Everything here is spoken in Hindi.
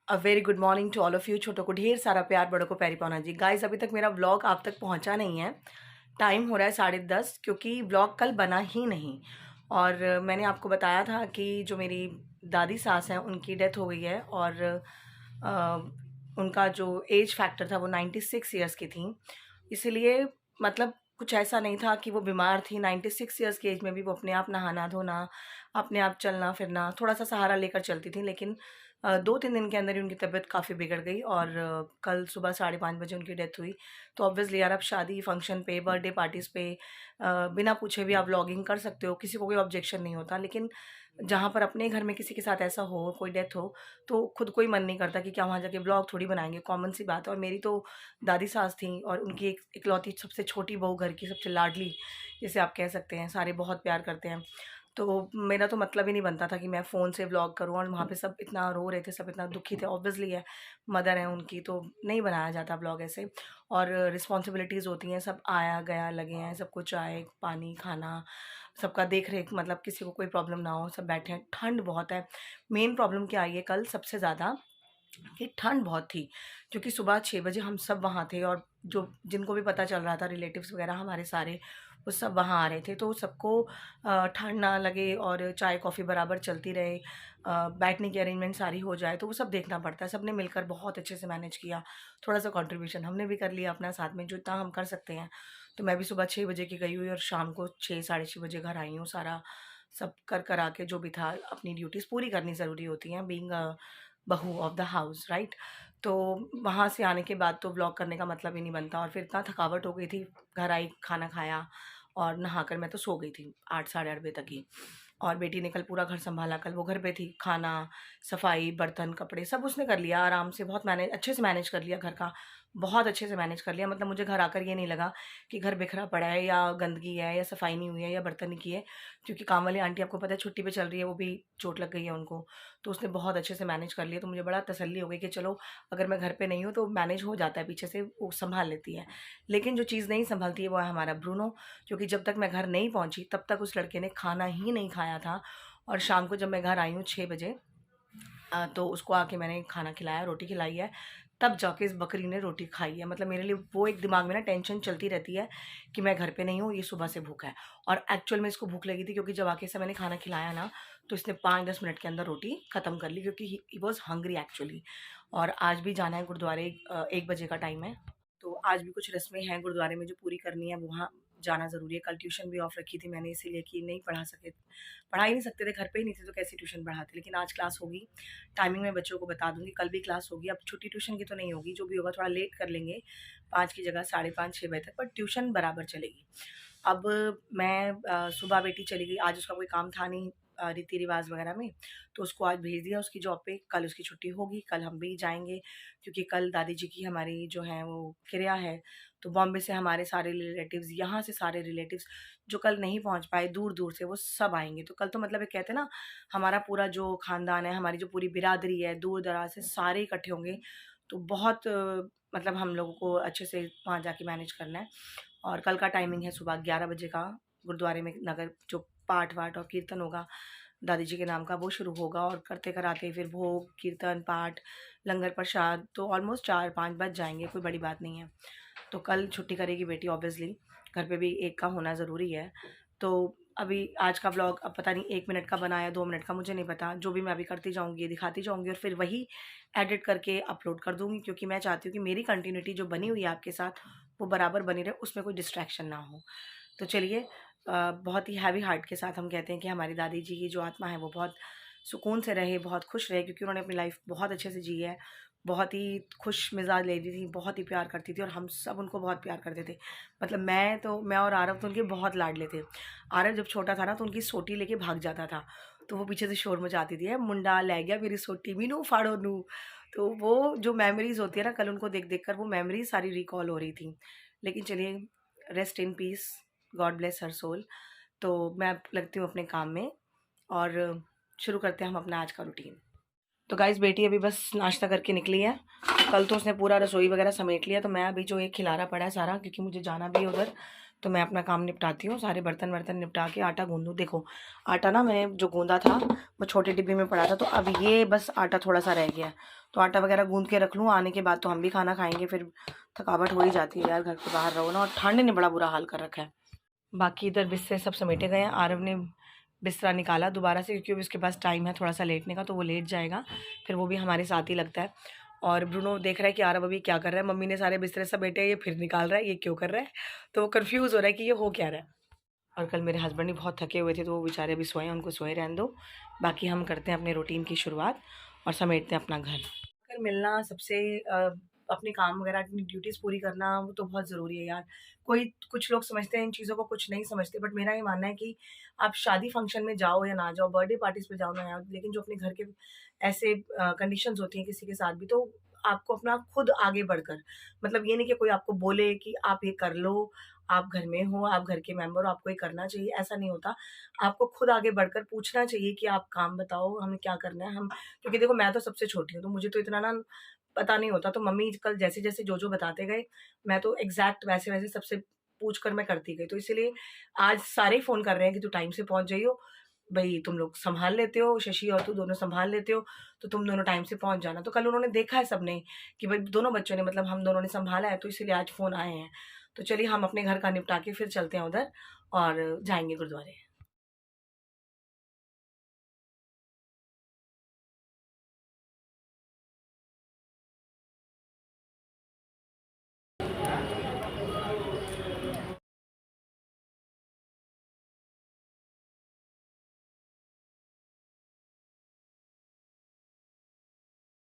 A very good morning to all of you. छोटों को ढेर सारा प्यार, बड़ों को प्यारी पाना जी। गाइस, अभी तक मेरा व्लॉग आप तक पहुंचा नहीं है। टाइम हो रहा है 10:30, क्योंकि व्लॉग कल बना ही नहीं। और मैंने आपको बताया था कि जो मेरी दादी सास हैं उनकी डेथ हो गई है, और उनका जो एज फैक्टर था वो 96 ईयर्स की थी। इसीलिए मतलब कुछ ऐसा नहीं था कि वो बीमार थी। 96 ईयर्स की एज में भी वो अपने आप नहाना धोना, अपने आप चलना फिरना, थोड़ा सा सहारा लेकर चलती थी। लेकिन 2-3 दिन के अंदर ही उनकी तबीयत काफ़ी बिगड़ गई, और कल सुबह 5:30 बजे उनकी डेथ हुई। तो ऑब्वियसली यार, आप शादी फंक्शन पे, बर्थडे पार्टीज़ पे बिना पूछे भी आप व्लॉगिंग कर सकते हो, किसी को कोई ऑब्जेक्शन नहीं होता। लेकिन जहाँ पर अपने घर में किसी के साथ ऐसा हो, कोई डेथ हो, तो खुद को ही मन नहीं करता कि क्या वहाँ जाके व्लॉग थोड़ी बनाएँगे, कॉमन सी बात है। और मेरी तो दादी सास थीं, और उनकी एक इकलौती सबसे छोटी बहू, घर की सबसे लाडली जिसे आप कह सकते हैं, सारे बहुत प्यार करते हैं। तो मेरा तो मतलब ही नहीं बनता था कि मैं फ़ोन से व्लॉग करूँ, और वहाँ पे सब इतना रो रहे थे, सब इतना दुखी थे। ऑब्वियसली है, मदर है उनकी, तो नहीं बनाया जाता व्लॉग ऐसे। और रिस्पॉन्सिबिलिटीज़ होती हैं, सब आया गया लगे हैं, सबको चाय, पानी, खाना, सबका देख-रेख, मतलब किसी को कोई प्रॉब्लम ना हो, सब बैठे हैं। ठंड बहुत है। मेन प्रॉब्लम क्या आई है कल सबसे ज़्यादा, कि ठंड बहुत थी, क्योंकि सुबह 6 बजे हम सब वहाँ थे, और जो जिनको भी पता चल रहा था, रिलेटिव्स वगैरह हमारे सारे, वो सब वहाँ आ रहे थे। तो सबको ठंड ना लगे और चाय कॉफ़ी बराबर चलती रहे, बैठने की अरेंजमेंट सारी हो जाए, तो वो सब देखना पड़ता है। सबने मिलकर बहुत अच्छे से मैनेज किया। थोड़ा-सा कंट्रीब्यूशन हमने भी कर लिया अपना साथ में, जो इतना हम कर सकते हैं। तो मैं भी सुबह 6 बजे की गई हुई, और शाम को 6 साढ़े 6 बजे घर आई हूँ। सारा सब कर करा के, जो भी था, अपनी ड्यूटीज़ पूरी करनी ज़रूरी होती हैं, बीइंग अ बहू ऑफ द हाउस, राइट। तो वहाँ से आने के बाद तो व्लॉग करने का मतलब ही नहीं बनता, और फिर इतना थकावट हो गई थी। घर आई, खाना खाया, और नहाकर मैं तो सो गई थी 8 साढ़े 8 बजे तक ही। और बेटी ने कल पूरा घर सँभाला। कल वो घर पे थी। खाना, सफाई, बर्तन, कपड़े सब उसने कर लिया आराम से, बहुत मैनेज अच्छे से मैनेज कर लिया घर का। बहुत अच्छे से मैनेज कर लिया, मतलब मुझे घर आकर ये नहीं लगा कि घर बिखरा पड़ा है, या गंदगी है, या सफाई नहीं हुई है, या बर्तन नहीं किए। क्योंकि काम वाली आंटी, आपको पता है, छुट्टी पे चल रही है, वो भी चोट लग गई है उनको। तो उसने बहुत अच्छे से मैनेज कर लिया। तो मुझे बड़ा तसल्ली हो गई कि चलो, अगर मैं घर पे नहीं हूँ तो मैनेज हो जाता है, पीछे से वो सँभाल लेती है। लेकिन जो चीज़ नहीं सँभलती है वो है हमारा ब्रूनो, क्योंकि जब तक मैं घर नहीं पहुँची तब तक उस लड़के ने खाना ही नहीं खाया था। और शाम को जब मैं घर आई हूँ 6 बजे, तो उसको आके मैंने खाना खिलाया, रोटी खिलाई है, तब जाके इस बकरी ने रोटी खाई है। मतलब मेरे लिए वो एक दिमाग में ना टेंशन चलती रहती है कि मैं घर पे नहीं हूँ, ये सुबह से भूखा है। और एक्चुअल में इसको भूख लगी थी, क्योंकि जब आके इसे मैंने खाना खिलाया ना, तो इसने 5-10 मिनट के अंदर रोटी ख़त्म कर ली, क्योंकि ही वाज़ हंग्री एक्चुअली। और आज भी जाना है गुरुद्वारे, 1 बजे का टाइम है। तो आज भी कुछ रस्में हैं गुरुद्वारे में जो पूरी करनी है, वहाँ जाना ज़रूरी है। कल ट्यूशन भी ऑफ रखी थी मैंने, इसीलिए कि नहीं पढ़ा ही नहीं सकते थे, घर पे ही नहीं थे, तो कैसी ट्यूशन पढ़ाते। लेकिन आज क्लास होगी, टाइमिंग मैं बच्चों को बता दूँगी। कल भी क्लास होगी। अब छुट्टी ट्यूशन की तो नहीं होगी, जो भी होगा थोड़ा लेट कर लेंगे, 5 की जगह 5:30 6 बजे तक, पर ट्यूशन बराबर चलेगी। अब मैं सुबह बेटी चली गई, आज उसका कोई काम था नहीं रीति-रिवाज़ वगैरह में, तो उसको आज भेज दिया उसकी जॉब पे। कल उसकी छुट्टी होगी, कल हम भी जाएँगे, क्योंकि कल दादी जी की हमारी जो है वो क्रिया है। तो बॉम्बे से हमारे सारे रिलेटिव्स, यहाँ से सारे रिलेटिव्स जो कल नहीं पहुँच पाए दूर-दूर से, वो सब आएँगे। तो कल तो मतलब एक कहते हैं ना, हमारा पूरा जो ख़ानदान है, हमारी जो पूरी बिरादरी है, दूर-दराज़ से सारे इकट्ठे होंगे। तो बहुत मतलब हम लोगों को अच्छे से वहाँ जाके मैनेज करना है। और कल का टाइमिंग है सुबह 11 बजे का। गुरुद्वारे में नगर जो पाठ-वाठ और कीर्तन होगा दादी जी के नाम का, वो शुरू होगा, और करते-कराते फिर भोग, कीर्तन, पाठ, लंगर प्रसाद, तो ऑलमोस्ट 4-5 बज जाएँगे, कोई बड़ी बात नहीं है। तो कल छुट्टी करेगी बेटी ऑब्वियसली, घर पे भी एक का होना ज़रूरी है। तो अभी आज का व्लॉग अब पता नहीं 1 मिनट का बना या 2 मिनट का, मुझे नहीं पता। जो भी मैं अभी करती जाऊँगी, दिखाती जाऊँगी, और फिर वही एडिट करके अपलोड कर दूँगी, क्योंकि मैं चाहती हूँ कि मेरी कंटिन्यूटी जो बनी हुई है आपके साथ, वो बराबर बनी रहे, उसमें कोई डिस्ट्रैक्शन ना हो। तो चलिए, बहुत ही हैवी हार्ट के साथ हम कहते हैं कि हमारी दादी जी की जो आत्मा है वो बहुत सुकून से रहे, बहुत खुश रहे, क्योंकि उन्होंने अपनी लाइफ बहुत अच्छे से जी है। बहुत ही खुश मिजाज लेडी थी, बहुत ही प्यार करती थी, और हम सब उनको बहुत प्यार करते थे। मतलब मैं और आरव तो उनके बहुत लाडले थे। आरव जब छोटा था ना, तो उनकी सोटी लेके भाग जाता था, तो वो पीछे से शोर मचाती थी, मुंडा ले गया मेरी सोटी, मीनू फाड़ो नू। तो वो जो मेमोरीज होती है ना, कल उनको देख देख कर वो मेमोरीज सारी रिकॉल हो रही थी। लेकिन चलिए, rest in peace, God bless her soul. तो मैं अब लगती हूँ अपने काम में, और शुरू करते हैं हम अपना आज का रूटीन। तो गाइस, बेटी अभी बस नाश्ता करके निकली है। कल तो उसने पूरा रसोई वगैरह समेट लिया, तो मैं अभी जो ये खिलारा पड़ा है सारा, क्योंकि मुझे जाना भी है उधर, तो मैं अपना काम निपटाती हूँ, सारे बर्तन वर्तन निपटा के आटा गूँधूँ। देखो आटा ना मैंने जो गूँधा था वो छोटे डिब्बे में पड़ा था, तो अब ये बस आटा थोड़ा सा रह गया है, तो आटा वगैरह गूँध के रख लूँ। आने के बाद तो हम भी खाना खाएंगे, फिर थकावट हो ही जाती है यार, घर के बाहर रहो ना, और ठंड ने बड़ा बुरा हाल कर रखा है। बाकी इधर बिस्तर सब समेटे गए हैं। आरव ने बिस्तरा निकाला दोबारा से, क्योंकि उसके पास टाइम है थोड़ा सा लेटने का, तो वो लेट जाएगा, फिर वो भी हमारे साथ ही लगता है। और ब्रूनो देख रहा है कि आरव अभी क्या कर रहा है, मम्मी ने सारे बिस्तरे समेटे, ये फिर निकाल रहा है, ये क्यों कर रहा है, तो वो कन्फ्यूज़ हो रहा है कि ये हो क्या रहा है। और कल मेरे हस्बैंड भी बहुत थके हुए थे, तो वो बेचारे अभी सोए हैं, उनको सोए रहने दो। बाकी हम करते हैं अपने रूटीन की शुरुआत और समेटते हैं अपना घर। अगर मिलना सबसे अपने काम वगैरह अपनी ड्यूटीज़ पूरी करना वो तो बहुत ज़रूरी है यार। कोई कुछ लोग समझते हैं इन चीज़ों को, कुछ नहीं समझते, बट मेरा ये मानना है कि आप शादी फंक्शन में जाओ या ना जाओ, बर्थडे पार्टीज़ पे जाओ ना जाओ, लेकिन जो अपने घर के ऐसे कंडीशंस होती हैं किसी के साथ भी, तो आपको अपना खुद आगे बढ़कर, मतलब ये नहीं कि कोई आपको बोले कि आप ये कर लो, आप घर में हो, आप घर के मेंबर हो, आपको ये करना चाहिए, ऐसा नहीं होता। आपको खुद आगे बढ़कर पूछना चाहिए कि आप काम बताओ, हमें क्या करना है। हम क्योंकि देखो मैं तो सबसे छोटी हूँ, तो मुझे तो इतना ना पता नहीं होता, तो मम्मी कल जैसे-जैसे जो-जो बताते गए, मैं तो एग्ज़ैक्ट वैसे-वैसे सबसे पूछ कर मैं करती गई। तो इसीलिए आज सारे ही फ़ोन कर रहे हैं कि तू टाइम से पहुँच जाइयो, भई तुम लोग सँभाल लेते हो, शशि और तू दोनों सँभाल लेते हो, तो तुम दोनों टाइम से पहुँच जाना। तो कल उन्होंने देखा है सबने कि भई दोनों बच्चों ने, मतलब हम दोनों ने सँभाला है, तो इसीलिए आज फ़ोन आए हैं। तो चलिए हम अपने घर का निपटा के फिर चलते हैं उधर और जाएँगे गुरुद्वारे।